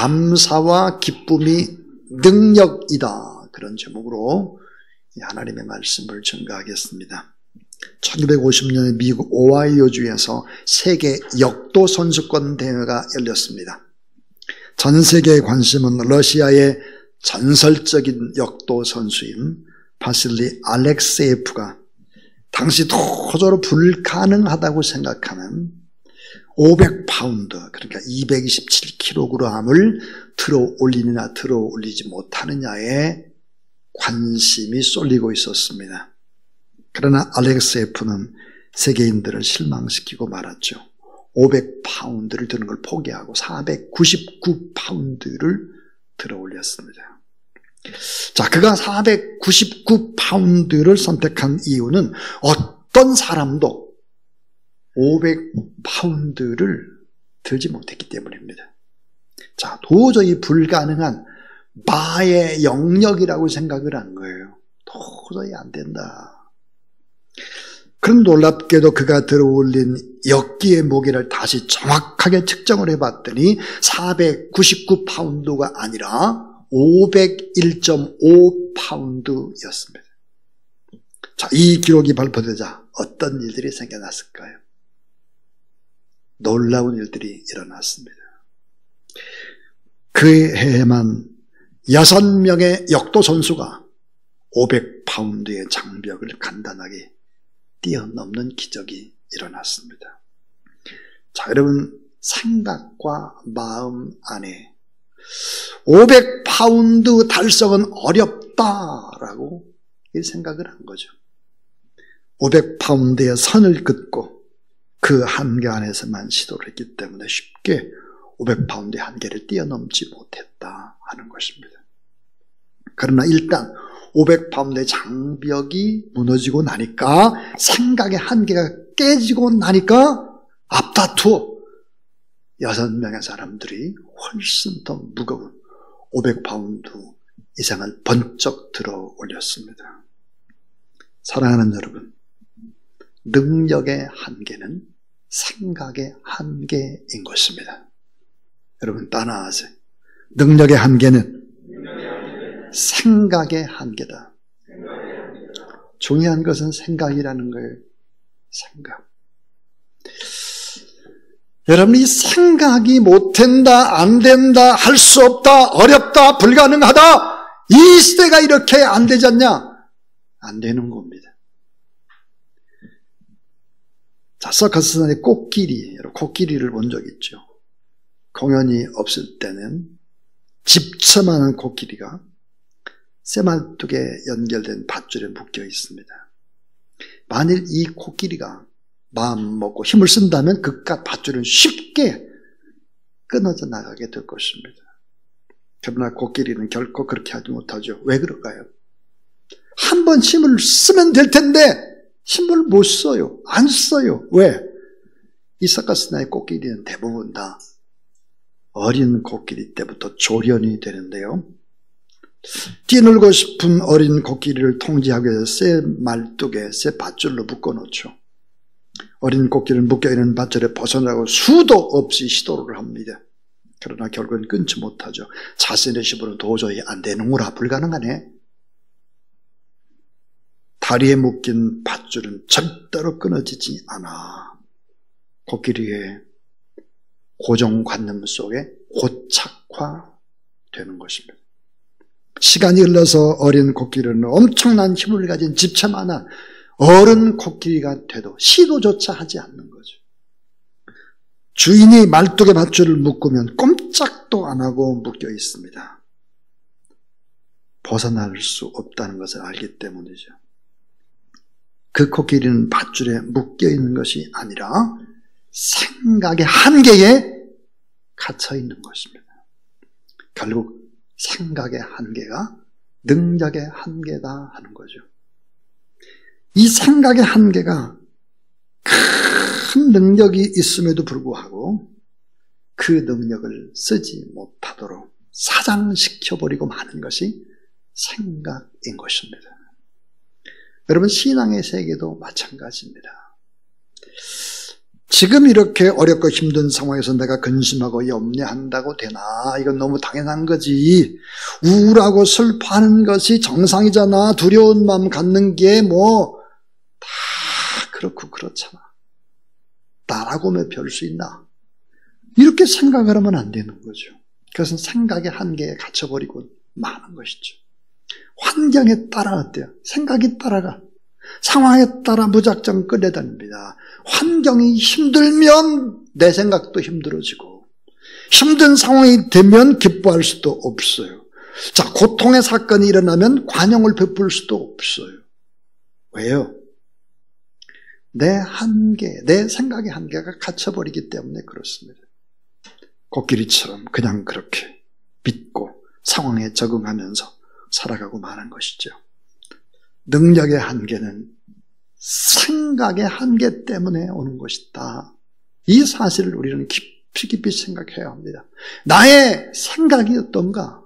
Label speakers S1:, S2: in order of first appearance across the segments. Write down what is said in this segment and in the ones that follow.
S1: 감사와 기쁨이 능력이다. 그런 제목으로 하나님의 말씀을 전가하겠습니다. 1950년에 미국 오하이오주에서 세계 역도 선수권 대회가 열렸습니다. 전 세계의 관심은 러시아의 전설적인 역도 선수인 바실리 알렉세예프가 당시 도저로 불가능하다고 생각하는 500파운드, 그러니까 227kg을 들어 올리느냐 들어 올리지 못하느냐에 관심이 쏠리고 있었습니다. 그러나 알렉세예프는 세계인들을 실망시키고 말았죠. 500파운드를 드는 걸 포기하고 499파운드를 들어 올렸습니다. 자, 그가 499파운드를 선택한 이유는 어떤 사람도 500파운드를 들지 못했기 때문입니다. 자, 도저히 불가능한 바의 영역이라고 생각을 한 거예요. 도저히 안 된다. 그럼 놀랍게도 그가 들어올린 역기의 무게를 다시 정확하게 측정을 해봤더니 499파운드가 아니라 501.5파운드였습니다. 자, 이 기록이 발표되자 어떤 일들이 생겨났을까요? 놀라운 일들이 일어났습니다. 그 해에만 6명의 역도 선수가 500파운드의 장벽을 간단하게 뛰어넘는 기적이 일어났습니다. 자, 여러분, 생각과 마음 안에 500파운드 달성은 어렵다라고 생각을 한 거죠. 500파운드의 선을 긋고 그 한계 안에서만 시도를 했기 때문에 쉽게 500파운드의 한계를 뛰어넘지 못했다 하는 것입니다. 그러나 일단 500파운드의 장벽이 무너지고 나니까, 생각의 한계가 깨지고 나니까 앞다투어 6명의 사람들이 훨씬 더 무거운 500파운드 이상을 번쩍 들어 올렸습니다. 사랑하는 여러분, 능력의 한계는 생각의 한계인 것입니다. 여러분 따라하세요. 능력의 한계는 생각의 한계다. 중요한 것은 생각이라는 거예요. 생각. 여러분이 생각이 못된다, 안 된다, 할 수 없다, 어렵다, 불가능하다, 이 시대가 이렇게 안 되지 않냐? 안 되는 겁니다. 자, 서커스의 코끼리를 본 적 있죠. 공연이 없을 때는 집처만한 코끼리가 쇠말뚝에 연결된 밧줄에 묶여 있습니다. 만일 이 코끼리가 마음 먹고 힘을 쓴다면 그깟 밧줄은 쉽게 끊어져 나가게 될 것입니다. 그러나 코끼리는 결코 그렇게 하지 못하죠. 왜 그럴까요? 한 번 힘을 쓰면 될 텐데 힘을 못 써요. 안 써요. 왜? 이 서커스나의 코끼리는 대부분 다 어린 코끼리 때부터 조련이 되는데요. 뛰놀고 싶은 어린 코끼리를 통제하기 위해서 쇠 말뚝에 쇠 밧줄로 묶어놓죠. 어린 코끼리는 묶여있는 밧줄에 벗어나고 수도 없이 시도를 합니다. 그러나 결국은 끊지 못하죠. 자신의 힘으로는 도저히 안 되는구나, 불가능하네. 다리에 묶인 밧줄은 절대로 끊어지지 않아. 코끼리의 고정관념 속에 고착화되는 것입니다. 시간이 흘러서 어린 코끼리는 엄청난 힘을 가진 집차만한 어른 코끼리가 돼도 시도조차 하지 않는 거죠. 주인이 말뚝에 밧줄을 묶으면 꼼짝도 안 하고 묶여 있습니다. 벗어날 수 없다는 것을 알기 때문이죠. 그 코끼리는 밧줄에 묶여 있는 것이 아니라 생각의 한계에 갇혀 있는 것입니다. 결국 생각의 한계가 능력의 한계다 하는 거죠. 이 생각의 한계가 큰 능력이 있음에도 불구하고 그 능력을 쓰지 못하도록 사장시켜버리고 마는 것이 생각인 것입니다. 여러분, 신앙의 세계도 마찬가지입니다. 지금 이렇게 어렵고 힘든 상황에서 내가 근심하고 염려한다고 되나? 이건 너무 당연한 거지. 우울하고 슬퍼하는 것이 정상이잖아. 두려운 마음 갖는 게 다 그렇고 그렇잖아. 나라고 하면 별 수 있나? 이렇게 생각을 하면 안 되는 거죠. 그것은 생각의 한계에 갇혀버리고 마는 것이죠. 환경에 따라갔대요. 생각이 따라가. 상황에 따라 무작정 끌려다닙니다. 환경이 힘들면 내 생각도 힘들어지고, 힘든 상황이 되면 기뻐할 수도 없어요. 자, 고통의 사건이 일어나면 관용을 베풀 수도 없어요. 왜요? 내 한계, 내 생각의 한계가 갇혀버리기 때문에 그렇습니다. 코끼리처럼 그냥 그렇게 믿고 상황에 적응하면서 살아가고 마는 것이죠. 능력의 한계는 생각의 한계 때문에 오는 것이다. 이 사실을 우리는 깊이 생각해야 합니다. 나의 생각이 어떤가?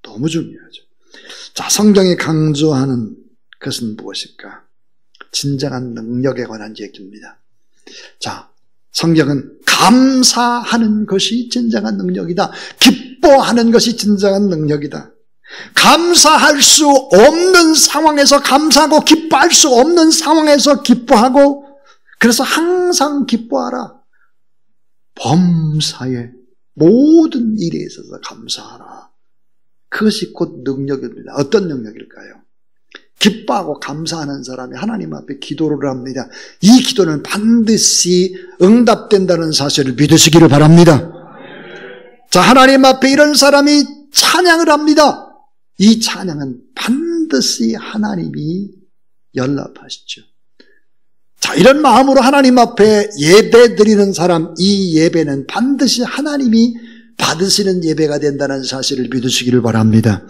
S1: 너무 중요하죠. 자, 성경이 강조하는 것은 무엇일까? 진정한 능력에 관한 얘기입니다. 자, 성경은 감사하는 것이 진정한 능력이다. 기뻐하는 것이 진정한 능력이다. 감사할 수 없는 상황에서 감사하고 기뻐할 수 없는 상황에서 기뻐하고, 그래서 항상 기뻐하라. 범사의 모든 일에 있어서 감사하라. 그것이 곧 능력입니다. 어떤 능력일까요? 기뻐하고 감사하는 사람이 하나님 앞에 기도를 합니다. 이 기도는 반드시 응답된다는 사실을 믿으시기를 바랍니다. 자, 하나님 앞에 이런 사람이 찬양을 합니다. 이 찬양은 반드시 하나님이 연락하시죠. 자, 이런 마음으로 하나님 앞에 예배 드리는 사람, 이 예배는 반드시 하나님이 받으시는 예배가 된다는 사실을 믿으시기를 바랍니다.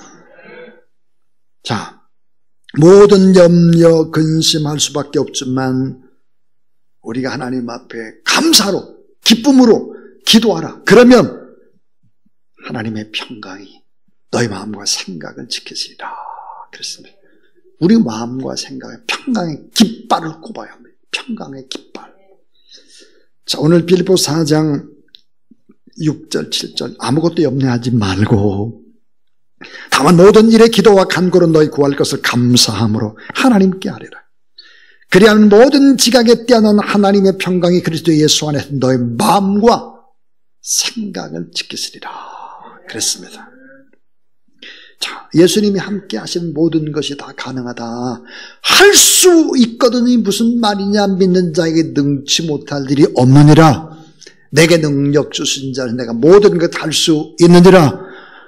S1: 자, 모든 염려, 근심할 수밖에 없지만 우리가 하나님 앞에 감사로, 기쁨으로 기도하라. 그러면 하나님의 평강이 너희 마음과 생각을 지키시리라. 그랬습니다. 우리 마음과 생각에 평강의 깃발을 꼽아야 합니다. 평강의 깃발. 자, 오늘 빌립보 4장 6절, 7절 아무것도 염려하지 말고 다만 모든 일에 기도와 간구로 너희 구할 것을 감사함으로 하나님께 아뢰라. 그리하면 모든 지각에 뛰어난 하나님의 평강이 그리스도 예수 안에서 너희 마음과 생각을 지키시리라. 그랬습니다. 자, 예수님이 함께 하신 모든 것이 다 가능하다. 할 수 있거든이 무슨 말이냐? 믿는 자에게 능치 못할 일이 없느니라. 내게 능력 주신 자는 내가 모든 것 할 수 있느니라.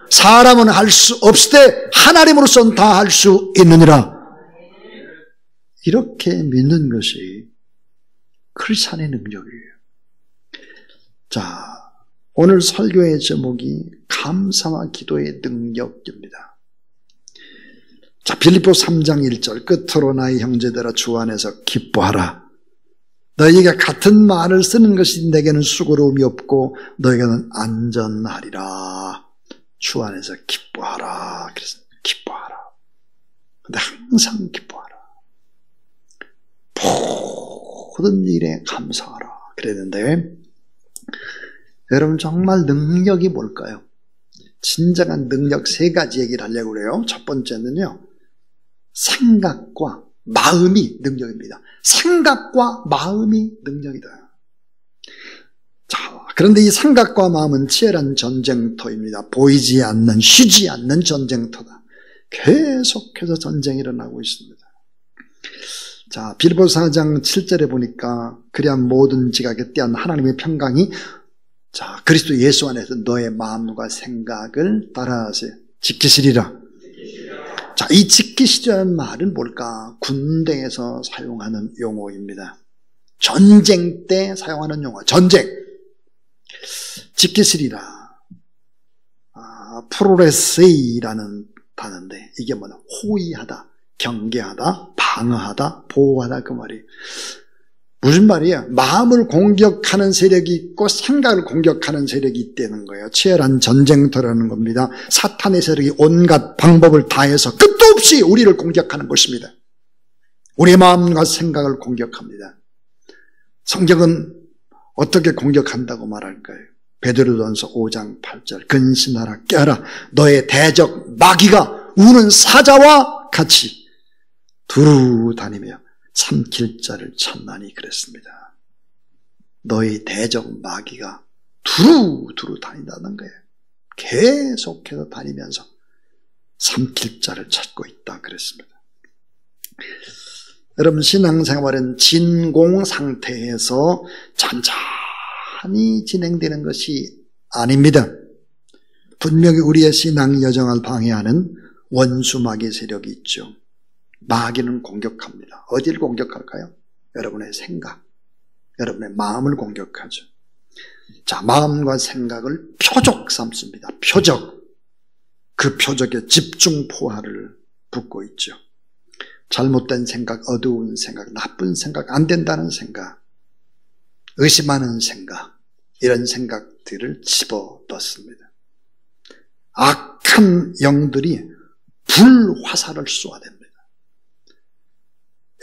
S1: 사람은 할 수 없을 때 하나님으로서는 다 할 수 있느니라. 이렇게 믿는 것이 크리스찬의 능력이에요. 자, 오늘 설교의 제목이 감사와 기도의 능력입니다. 자, 빌립보 3장 1절 끝으로 나의 형제들아 주 안에서 기뻐하라. 너희가 같은 말을 쓰는 것이 내게는 수고로움이 없고 너희에게는 안전하리라. 주 안에서 기뻐하라. 그래서 기뻐하라. 근데 항상 기뻐하라. 모든 일에 감사하라. 그랬는데 여러분 정말 능력이 뭘까요? 진정한 능력 세 가지 얘기를 하려고 그래요. 첫 번째는요, 생각과 마음이 능력입니다. 생각과 마음이 능력이다. 자, 그런데 이 생각과 마음은 치열한 전쟁터입니다. 보이지 않는, 쉬지 않는 전쟁터다. 계속해서 전쟁이 일어나고 있습니다. 자, 빌립보 4장 7절에 보니까 그리한 모든 지각에 떼한 하나님의 평강이 자, 그리스도 예수 안에서 너의 마음과 생각을 따라서 지키시리라. 자, 이 지키시라는 말은 뭘까? 군대에서 사용하는 용어입니다. 전쟁 때 사용하는 용어, 전쟁. 지키시리라. 프로레세이라는 단어인데 이게 뭐냐? 호위하다, 경계하다, 방어하다, 보호하다 그 말이에요. 무슨 말이에요? 마음을 공격하는 세력이 있고 생각을 공격하는 세력이 있다는 거예요. 치열한 전쟁터라는 겁니다. 사탄의 세력이 온갖 방법을 다해서 끝도 없이 우리를 공격하는 것입니다. 우리의 마음과 생각을 공격합니다. 성경은 어떻게 공격한다고 말할까요? 베드로전서 5장 8절 근신하라 깨어라 너의 대적 마귀가 우는 사자와 같이 두루 다니며 삼킬 자를 찾나니 그랬습니다. 너의 대적 마귀가 두루 다닌다는 거예요. 계속해서 다니면서 삼킬 자를 찾고 있다 그랬습니다. 여러분 신앙생활은 진공 상태에서 천천히 진행되는 것이 아닙니다. 분명히 우리의 신앙 여정을 방해하는 원수 마귀 세력이 있죠. 마귀는 공격합니다. 어디를 공격할까요? 여러분의 생각, 여러분의 마음을 공격하죠. 자, 마음과 생각을 표적 삼습니다. 표적. 그 표적에 집중 포화를 붓고 있죠. 잘못된 생각, 어두운 생각, 나쁜 생각, 안 된다는 생각, 의심하는 생각, 이런 생각들을 집어넣습니다. 악한 영들이 불화살을 쏘아댑니다.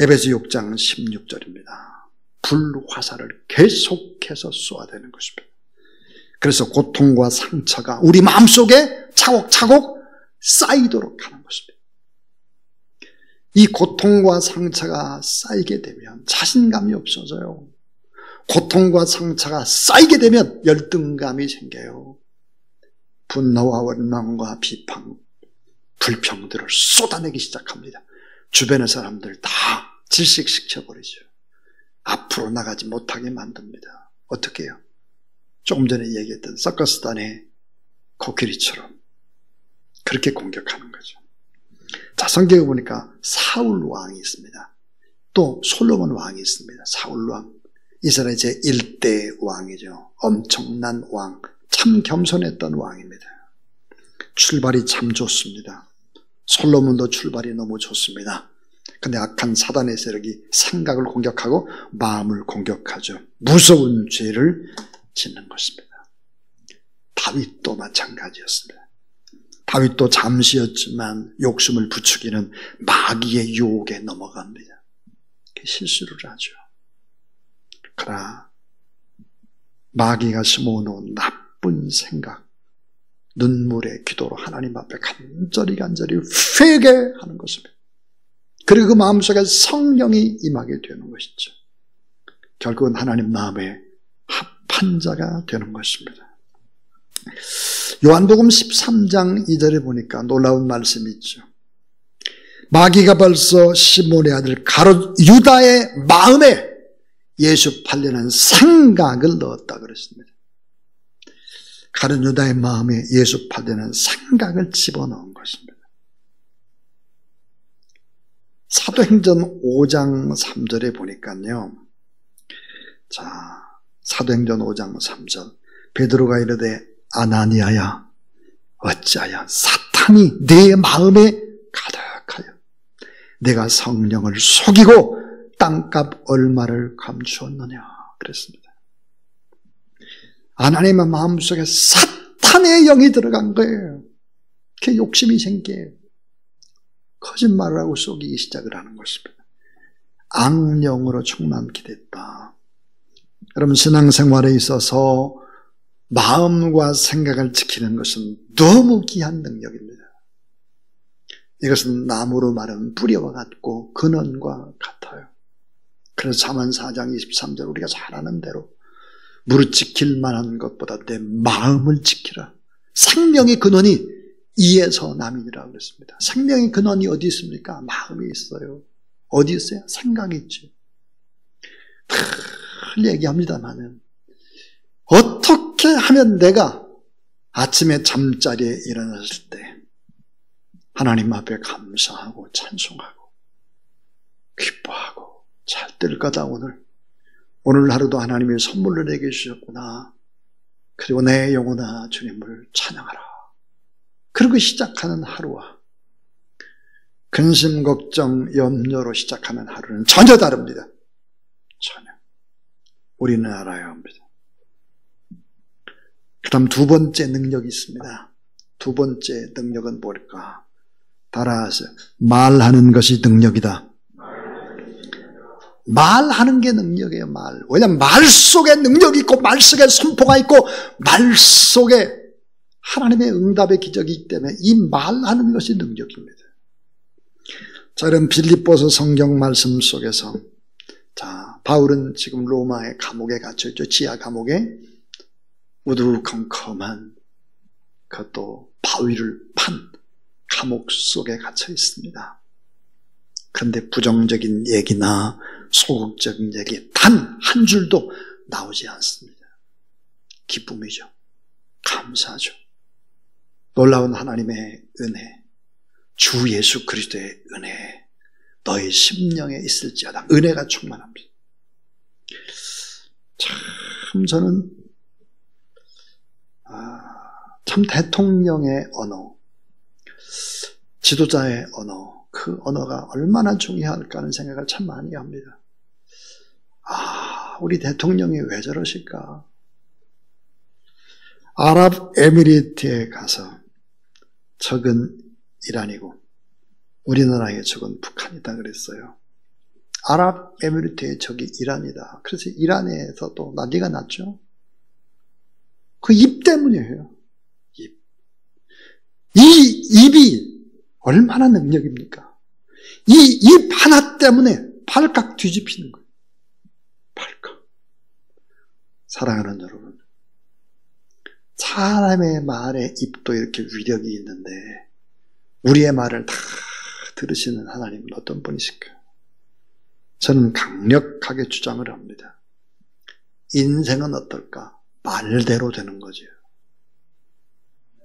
S1: 에베소 6장 16절입니다. 불화살을 계속해서 쏘아대는 것입니다. 그래서 고통과 상처가 우리 마음속에 차곡차곡 쌓이도록 하는 것입니다. 이 고통과 상처가 쌓이게 되면 자신감이 없어져요. 고통과 상처가 쌓이게 되면 열등감이 생겨요. 분노와 원망과 비판, 불평들을 쏟아내기 시작합니다. 주변의 사람들 다 질식시켜버리죠. 앞으로 나가지 못하게 만듭니다. 어떻게 해요? 조금 전에 얘기했던 서커스단의 코끼리처럼 그렇게 공격하는 거죠. 자, 성경에 보니까 사울 왕이 있습니다. 또 솔로몬 왕이 있습니다. 사울 왕, 이스라엘 제1대 왕이죠. 엄청난 왕, 참 겸손했던 왕입니다. 출발이 참 좋습니다. 솔로몬도 출발이 너무 좋습니다. 근데 악한 사단의 세력이 생각을 공격하고 마음을 공격하죠. 무서운 죄를 짓는 것입니다. 다윗도 마찬가지였습니다. 다윗도 잠시였지만 욕심을 부추기는 마귀의 유혹에 넘어갑니다. 실수를 하죠. 그러나 마귀가 심어놓은 나쁜 생각, 눈물의 기도로 하나님 앞에 간절히 회개하는 것입니다. 그리고 그 마음속에 성령이 임하게 되는 것이죠. 결국은 하나님 마음에 합한 자가 되는 것입니다. 요한복음 13장 2절에 보니까 놀라운 말씀이 있죠. 마귀가 벌써 시몬의 아들 가룟 유다의 마음에 예수 팔려는 생각을 넣었다 그랬습니다. 가룟 유다의 마음에 예수 팔려는 생각을 집어넣은 것입니다. 사도행전 5장 3절에 보니까요. 자, 사도행전 5장 3절. 베드로가 이르되 아나니아야 어찌하여 사탄이 내 마음에 가득하여 내가 성령을 속이고 땅값 얼마를 감추었느냐 그랬습니다. 아나니아의 마음속에 사탄의 영이 들어간 거예요. 그게 욕심이 생겨요. 거짓말을 하고 속이기 시작을 하는 것입니다. 악령으로 충만케 됐다. 여러분 신앙생활에 있어서 마음과 생각을 지키는 것은 너무 귀한 능력입니다. 이것은 나무로 마른 뿌리와 같고 근원과 같아요. 그래서 잠언 4장 23절 우리가 잘 아는 대로 무릇 지킬 만한 것보다 내 마음을 지키라. 생명의 근원이 이에서 남이니라 그랬습니다. 생명의 근원이 어디 있습니까? 마음에 있어요. 어디 있어요? 생각이 있죠. 늘 얘기합니다마는 어떻게 하면 내가 아침에 잠자리에 일어났을 때 하나님 앞에 감사하고 찬송하고 기뻐하고 잘 될 거다 오늘 하루도 하나님이 선물로 내게 주셨구나. 그리고 내 영혼아 주님을 찬양하라. 그리고 시작하는 하루와 근심, 걱정, 염려로 시작하는 하루는 전혀 다릅니다. 전혀. 우리는 알아야 합니다. 그 다음 두 번째 능력이 있습니다. 두 번째 능력은 뭘까? 따라하세요. 말하는 것이 능력이다. 말하는 게 능력이에요, 말. 왜냐하면 말 속에 능력이 있고 말 속에 선포가 있고 말 속에 하나님의 응답의 기적이 있기 때문에 이 말하는 것이 능력입니다. 자, 그럼 빌립보서 성경 말씀 속에서 자, 바울은 지금 로마의 감옥에 갇혀있죠. 지하 감옥에 우두컴컴한 그것도 바위를 판 감옥 속에 갇혀 있습니다. 그런데 부정적인 얘기나 소극적인 얘기 단 한 줄도 나오지 않습니다. 기쁨이죠. 감사하죠. 놀라운 하나님의 은혜, 주 예수 그리스도의 은혜, 너희 심령에 있을지어다. 은혜가 충만합니다. 참 저는 참 대통령의 언어, 지도자의 언어, 그 언어가 얼마나 중요할까 하는 생각을 참 많이 합니다. 우리 대통령이 왜 저러실까? 아랍에미리트에 가서 적은 이란이고 우리나라의 적은 북한이다 그랬어요. 아랍에미리트의 적이 이란이다. 그래서 이란에서 또 난리가 났죠. 그 입 때문이에요. 입. 이 입이 얼마나 능력입니까? 이 입 하나 때문에 발칵 뒤집히는 거예요. 발칵. 사랑하는 여러분, 사람의 말에 입도 이렇게 위력이 있는데 우리의 말을 다 들으시는 하나님은 어떤 분이실까요? 저는 강력하게 주장을 합니다. 인생은 어떨까? 말대로 되는 거죠.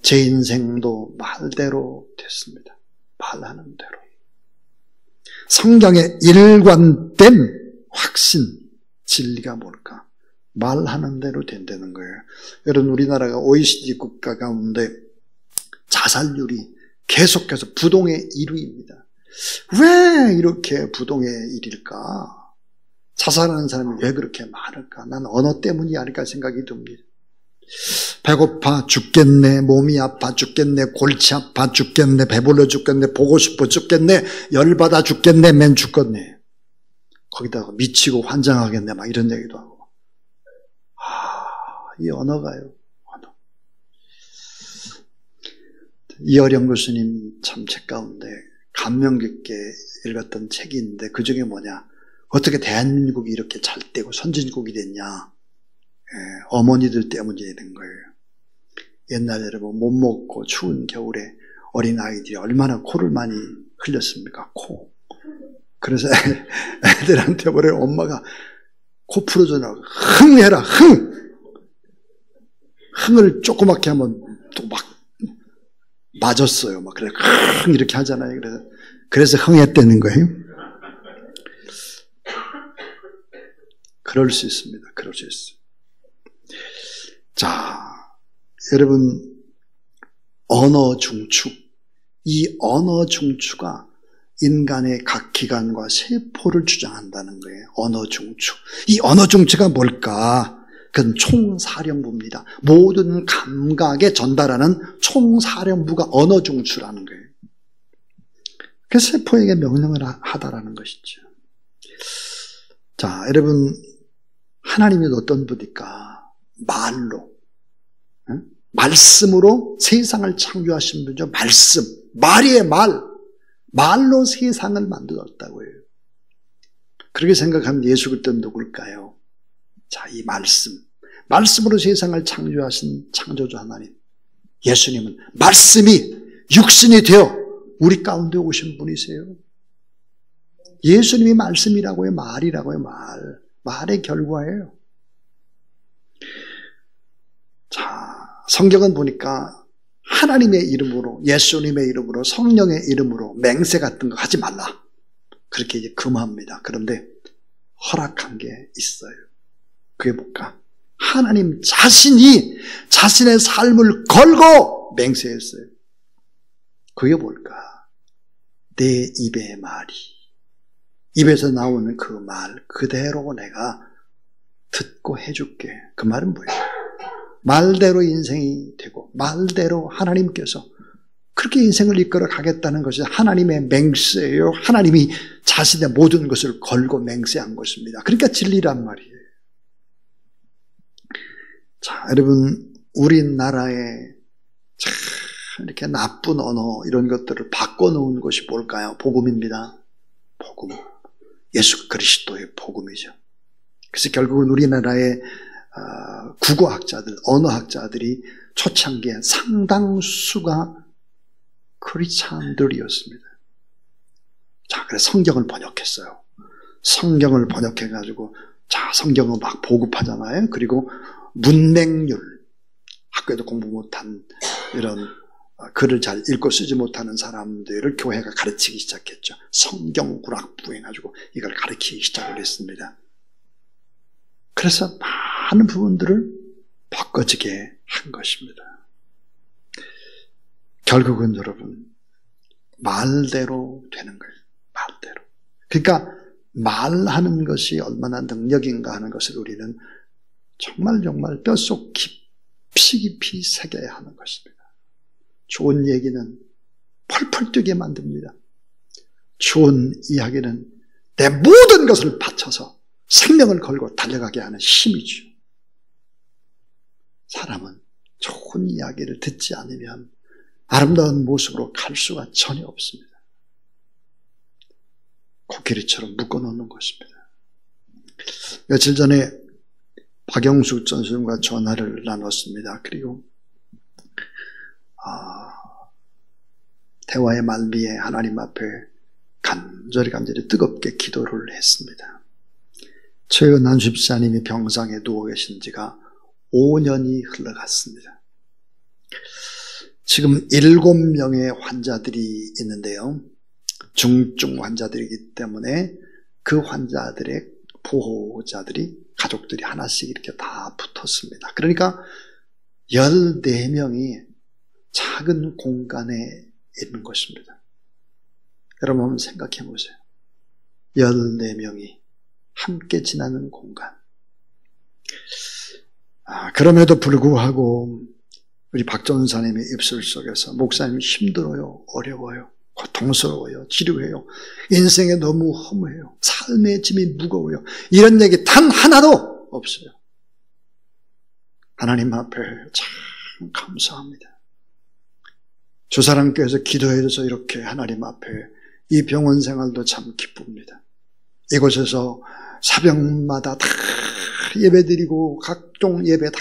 S1: 제 인생도 말대로 됐습니다. 말하는 대로. 성경에 일관된 확신, 진리가 뭘까? 말하는 대로 된다는 거예요. 여러분, 우리나라가 OECD 국가 가운데 자살률이 계속해서 부동의 1위입니다. 왜 이렇게 부동의 1위일까? 자살하는 사람이 왜 그렇게 많을까? 난 언어 때문이 아닐까 생각이 듭니다. 배고파 죽겠네, 몸이 아파 죽겠네, 골치 아파 죽겠네, 배불러 죽겠네, 보고 싶어 죽겠네, 열받아 죽겠네, 맨 죽겠네. 거기다가 미치고 환장하겠네, 막 이런 얘기도 하고. 이 언어가요, 언어. 이어령 교수님 참 책 가운데 감명 깊게 읽었던 책이 있는데 그 중에 뭐냐, 어떻게 대한민국이 이렇게 잘 되고 선진국이 됐냐. 어머니들 때문이 되는 거예요. 옛날에 여러분 못 먹고 추운 겨울에 어린 아이들이 얼마나 코를 많이 흘렸습니까? 코. 그래서 애들한테 뭐래요? 엄마가 코 풀어주라고 흥 해라, 흥! 흥을 조그맣게 하면 또 막 맞았어요. 막 그래 흥 이렇게 하잖아요. 그래서 흥했다는 거예요. 그럴 수 있습니다. 그럴 수 있어요. 자, 여러분, 언어 중추. 이 언어 중추가 인간의 각 기관과 세포를 주장한다는 거예요. 언어 중추. 이 언어 중추가 뭘까? 그건 총사령부입니다. 모든 감각에 전달하는 총사령부가 언어 중추라는 거예요. 그래서 세포에게 명령을 하다라는 것이죠. 자, 여러분, 하나님이 어떤 분일까? 말로, 말씀으로 세상을 창조하신 분이죠. 말씀, 말이에요, 말로 세상을 만들었다고 해요. 그렇게 생각하면 예수 그리스도는 누굴까요? 자, 이 말씀으로 세상을 창조하신 창조주 하나님, 예수님은 말씀이 육신이 되어 우리 가운데 오신 분이세요. 예수님이 말씀이라고요, 말이라고요, 말의 결과예요. 자, 성경은 보니까 하나님의 이름으로, 예수님의 이름으로, 성령의 이름으로 맹세 같은 거 하지 말라. 그렇게 이제 금합니다. 그런데 허락한 게 있어요. 그게 뭘까? 하나님 자신이 자신의 삶을 걸고 맹세했어요. 그게 뭘까? 내 입의 말이, 입에서 나오는 그 말 그대로 내가 듣고 해줄게. 그 말은 뭐예요? 말대로 인생이 되고 말대로 하나님께서 그렇게 인생을 이끌어 가겠다는 것이 하나님의 맹세예요. 하나님이 자신의 모든 것을 걸고 맹세한 것입니다. 그러니까 진리란 말이에요. 자, 여러분, 우리나라에 참 이렇게 나쁜 언어 이런 것들을 바꿔놓은 것이 뭘까요? 복음입니다. 복음. 예수 그리스도의 복음이죠. 그래서 결국은 우리나라의 국어학자들, 언어학자들이 초창기에 상당수가 크리스찬들이었습니다. 자, 그래서 성경을 번역했어요. 성경을 번역해가지고, 자, 성경을 막 보급하잖아요. 그리고 문맹률, 학교에도 공부 못한 이런 글을 잘 읽고 쓰지 못하는 사람들을 교회가 가르치기 시작했죠. 성경구락부 해가지고 이걸 가르치기 시작을 했습니다. 그래서 많은 부분들을 바꿔지게 한 것입니다. 결국은 여러분, 말대로 되는 거예요. 말대로. 그러니까 말하는 것이 얼마나 능력인가 하는 것을 우리는 정말 뼛속 깊이 새겨야 하는 것입니다. 좋은 얘기는 펄펄 뛰게 만듭니다. 좋은 이야기는 내 모든 것을 바쳐서 생명을 걸고 달려가게 하는 힘이죠. 사람은 좋은 이야기를 듣지 않으면 아름다운 모습으로 갈 수가 전혀 없습니다. 코끼리처럼 묶어놓는 것입니다. 며칠 전에 박영숙 전수님과 전화를 나눴습니다. 그리고 대화의 말미에 하나님 앞에 간절히 뜨겁게 기도를 했습니다. 최은한 집사님이 병상에 누워 계신 지가 5년이 흘러갔습니다. 지금 7명의 환자들이 있는데요. 중증 환자들이기 때문에 그 환자들의 보호자들이, 가족들이 하나씩 이렇게 다 붙었습니다. 그러니까 14명이 작은 공간에 있는 것입니다. 여러분 한번 생각해 보세요. 14명이 함께 지나는 공간. 그럼에도 불구하고 우리 박 전사님의 입술 속에서 목사님 힘들어요, 어려워요, 고통스러워요, 지루해요, 인생에 너무 허무해요, 삶의 짐이 무거워요, 이런 얘기 단 하나도 없어요. 하나님 앞에 참 감사합니다. 주사랑교회에서 기도해줘서 이렇게 하나님 앞에 이 병원 생활도 참 기쁩니다. 이곳에서 사병마다 다 예배드리고 각종 예배 다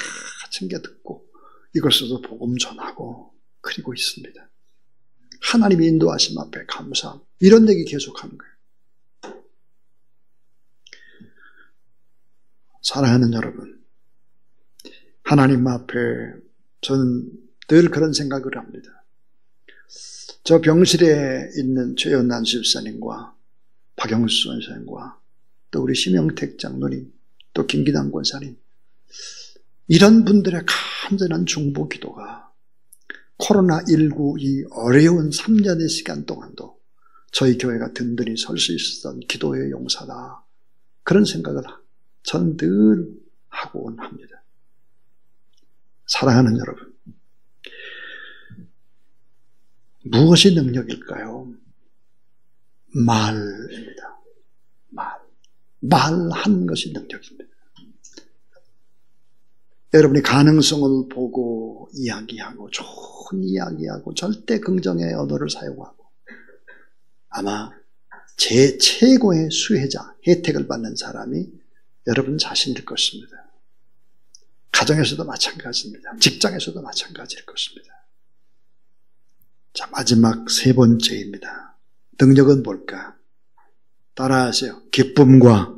S1: 챙겨 듣고 이곳에서 복음 전하고 그리고 있습니다. 하나님의 인도하심 앞에 감사합니다. 이런 얘기 계속하는 거예요. 사랑하는 여러분, 하나님 앞에 저는 늘 그런 생각을 합니다. 저 병실에 있는 최연난 집사님과 박영수 선생님과 또 우리 심영택 장로님, 또 김기남 권사님, 이런 분들의 간절한 중보 기도가 코로나19 이 어려운 3년의 시간 동안도 저희 교회가 든든히 설 수 있었던 기도의 용사다. 그런 생각을 전 늘 하곤 합니다. 사랑하는 여러분, 무엇이 능력일까요? 말입니다. 말하는 것이 능력입니다. 여러분이 가능성을 보고 이야기하고 좋은 이야기하고 절대 긍정의 언어를 사용하고 아마 제 최고의 수혜자, 혜택을 받는 사람이 여러분 자신일 것입니다. 가정에서도 마찬가지입니다. 직장에서도 마찬가지일 것입니다. 자, 마지막 3번째입니다. 능력은 뭘까? 따라하세요. 기쁨과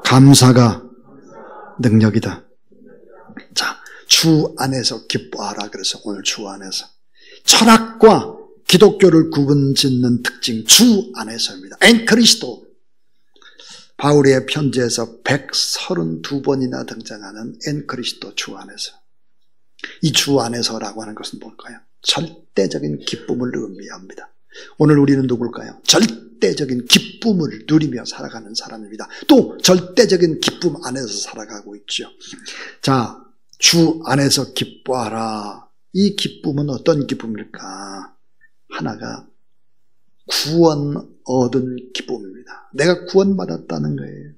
S1: 감사가 능력이다. 자, 주 안에서 기뻐하라. 그래서 오늘 주 안에서 철학과 기독교를 구분짓는 특징, 주 안에서입니다. 엔크리스도. 바울의 편지에서 132번이나 등장하는 엔크리스도, 주 안에서. 이 주 안에서라고 하는 것은 뭘까요? 절대적인 기쁨을 의미합니다. 오늘 우리는 누굴까요? 절대적인 기쁨을 누리며 살아가는 사람입니다. 또 절대적인 기쁨 안에서 살아가고 있죠. 자, 주 안에서 기뻐하라. 이 기쁨은 어떤 기쁨일까? 하나가 구원 얻은 기쁨입니다. 내가 구원받았다는 거예요.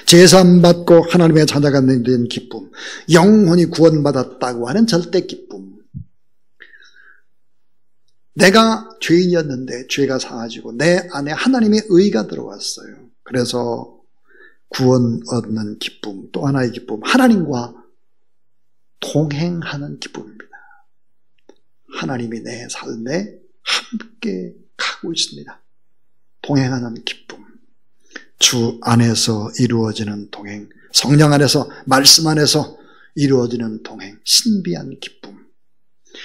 S1: 제사받고 하나님의 자녀가 된 기쁨, 영혼이 구원받았다고 하는 절대 기쁨. 내가 죄인이었는데 죄가 사하지고 내 안에 하나님의 의가 들어왔어요. 그래서 구원 얻는 기쁨, 또 하나의 기쁨, 하나님과 동행하는 기쁨입니다. 하나님이 내 삶에 함께 가고 있습니다. 동행하는 기쁨. 주 안에서 이루어지는 동행, 성령 안에서, 말씀 안에서 이루어지는 동행, 신비한 기쁨.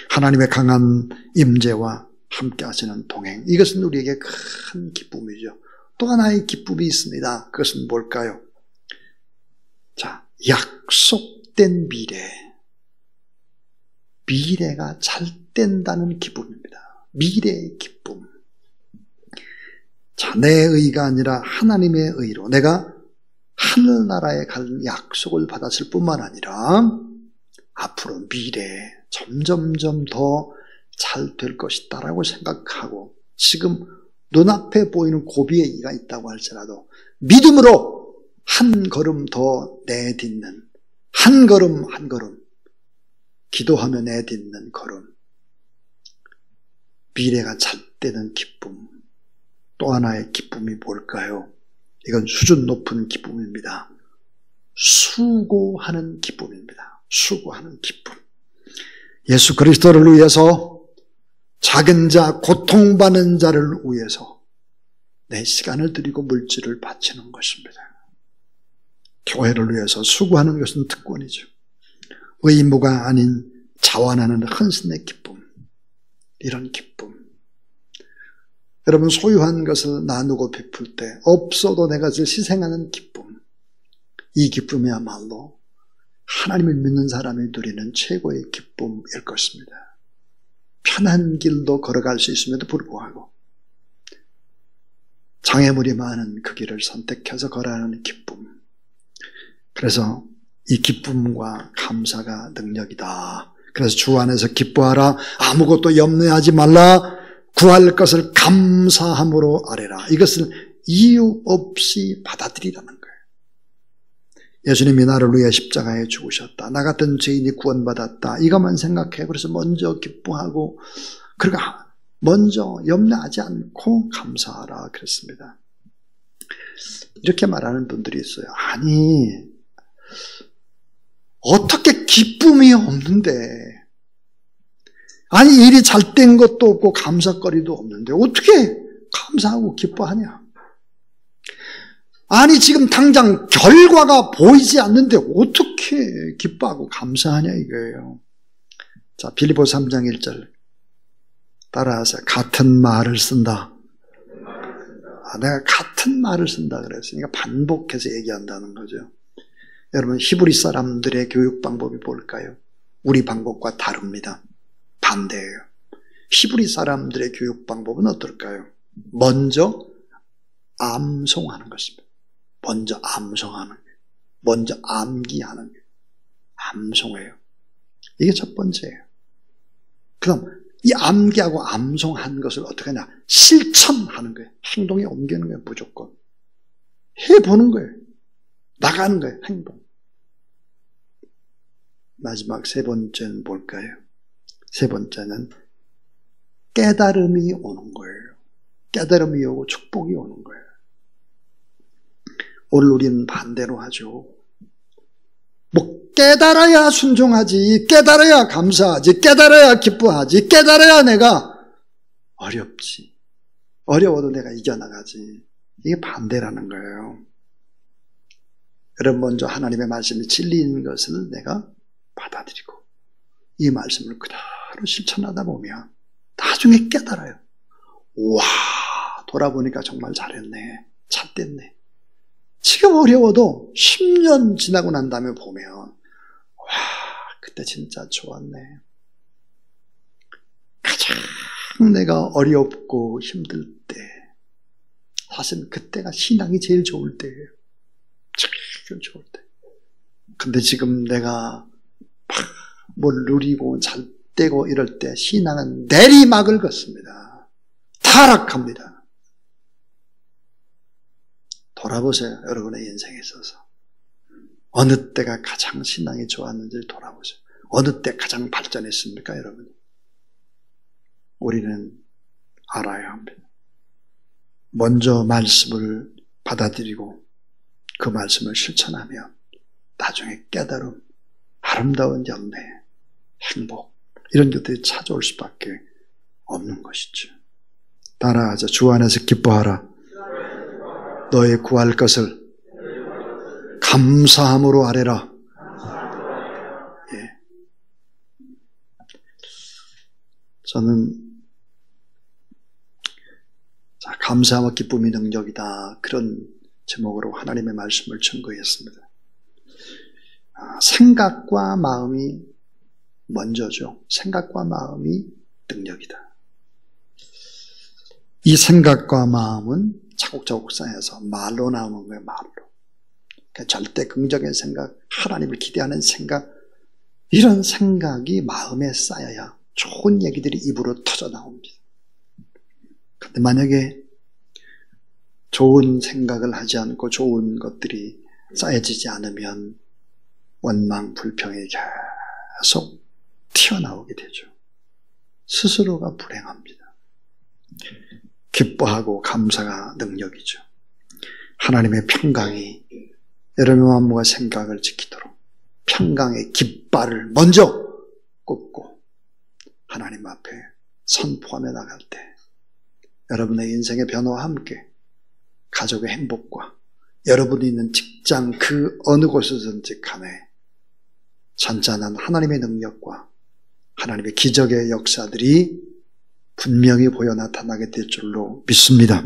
S1: 하나님의 강한 임재와 함께 하시는 동행. 이것은 우리에게 큰 기쁨이죠. 또 하나의 기쁨이 있습니다. 그것은 뭘까요? 자, 약속된 미래. 미래가 잘 된다는 기쁨입니다. 미래의 기쁨. 자, 내 의가 아니라 하나님의 의로 내가 하늘나라에 갈 약속을 받았을 뿐만 아니라 앞으로 미래에 점점점 더 잘 될 것이다라고 생각하고 지금 눈앞에 보이는 고비의 이가 있다고 할지라도 믿음으로 한 걸음 더 내딛는, 한 걸음 한 걸음 기도하며 내딛는 걸음, 미래가 잘 되는 기쁨. 또 하나의 기쁨이 뭘까요? 이건 수준 높은 기쁨입니다. 수고하는 기쁨입니다. 수고하는 기쁨. 예수 그리스도를 위해서, 작은 자, 고통받는 자를 위해서 내 시간을 드리고 물질을 바치는 것입니다. 교회를 위해서 수고하는 것은 특권이죠. 의무가 아닌 자원하는 헌신의 기쁨. 이런 기쁨. 여러분, 소유한 것을 나누고 베풀 때 없어도 내 것을 희생하는 기쁨. 이 기쁨이야말로 하나님을 믿는 사람이 누리는 최고의 기쁨일 것입니다. 편한 길도 걸어갈 수 있음에도 불구하고 장애물이 많은 그 길을 선택해서 걸어가는 기쁨. 그래서 이 기쁨과 감사가 능력이다. 그래서 주 안에서 기뻐하라. 아무것도 염려하지 말라. 구할 것을 감사함으로 아뢰라. 이것을 이유 없이 받아들이라는 거예요. 예수님이 나를 위해 십자가에 죽으셨다. 나 같은 죄인이 구원받았다. 이것만 생각해. 그래서 먼저 기뻐하고, 그러니까 먼저 염려하지 않고 감사하라 그랬습니다. 이렇게 말하는 분들이 있어요. 아니, 어떻게 기쁨이 없는데, 아니 일이 잘 된 것도 없고 감사거리도 없는데 어떻게 감사하고 기뻐하냐? 아니 지금 당장 결과가 보이지 않는데 어떻게 기뻐하고 감사하냐 이거예요. 자, 빌립보서 3장 1절 따라하세요. 같은 말을 쓴다. 내가 같은 말을 쓴다 그랬으니까 반복해서 얘기한다는 거죠. 여러분, 히브리 사람들의 교육 방법이 뭘까요? 우리 방법과 다릅니다. 반대예요. 히브리 사람들의 교육 방법은 어떨까요? 먼저 암송하는 것입니다. 먼저 암송하는 거예요. 먼저 암기하는 거예요. 암송해요. 이게 첫 번째예요. 그럼 이 암기하고 암송한 것을 어떻게 하냐? 실천하는 거예요. 행동에 옮기는 거예요. 무조건. 해보는 거예요. 나가는 거예요. 행동. 마지막 세 번째는 뭘까요? 세 번째는 깨달음이 오는 거예요. 깨달음이 오고 축복이 오는 거예요. 오늘 우리는 반대로 하죠. 뭐 깨달아야 순종하지, 깨달아야 감사하지, 깨달아야 기뻐하지, 깨달아야 내가 어렵지. 어려워도 내가 이겨나가지. 이게 반대라는 거예요. 여러분, 먼저 하나님의 말씀이 진리인 것을 내가 받아들이고 이 말씀을 그대로 실천하다 보면 나중에 깨달아요. 와, 돌아보니까 정말 잘했네. 잣됐네. 지금 어려워도 10년 지나고 난 다음에 보면 와, 그때 진짜 좋았네. 가장 내가 어렵고 힘들 때 사실 그때가 신앙이 제일 좋을 때예요. 제일 좋을 때. 근데 지금 내가 뭘 누리고 잘 되고 이럴 때 신앙은 내리막을 걷습니다. 타락합니다. 돌아보세요. 여러분의 인생에 있어서. 어느 때가 가장 신앙이 좋았는지를 돌아보세요. 어느 때 가장 발전했습니까, 여러분? 우리는 알아야 합니다. 먼저 말씀을 받아들이고 그 말씀을 실천하면 나중에 깨달음, 아름다운 열매, 행복 이런 것들이 찾아올 수밖에 없는 것이죠. 따라하자. 주 안에서 기뻐하라. 너의 구할 것을 감사함으로 아뢰라. 예. 저는 감사와 기쁨이 능력이다. 그런 제목으로 하나님의 말씀을 증거했습니다. 생각과 마음이 먼저죠. 생각과 마음이 능력이다. 이 생각과 마음은 차곡차곡 쌓여서 말로 나오는 거예요. 말로. 그러니까 절대 긍정의 생각, 하나님을 기대하는 생각, 이런 생각이 마음에 쌓여야 좋은 얘기들이 입으로 터져 나옵니다. 그런데 만약에 좋은 생각을 하지 않고 좋은 것들이 쌓여지지 않으면 원망, 불평이 계속 튀어나오게 되죠. 스스로가 불행합니다. 기뻐하고 감사가 능력이죠. 하나님의 평강이 여러분과 모가 생각을 지키도록 평강의 깃발을 먼저 꽂고 하나님 앞에 선포하며 나갈 때 여러분의 인생의 변화와 함께 가족의 행복과 여러분이 있는 직장 그 어느 곳에서든지 간에 잔잔한 하나님의 능력과 하나님의 기적의 역사들이 분명히 보여 나타나게 될 줄로 믿습니다.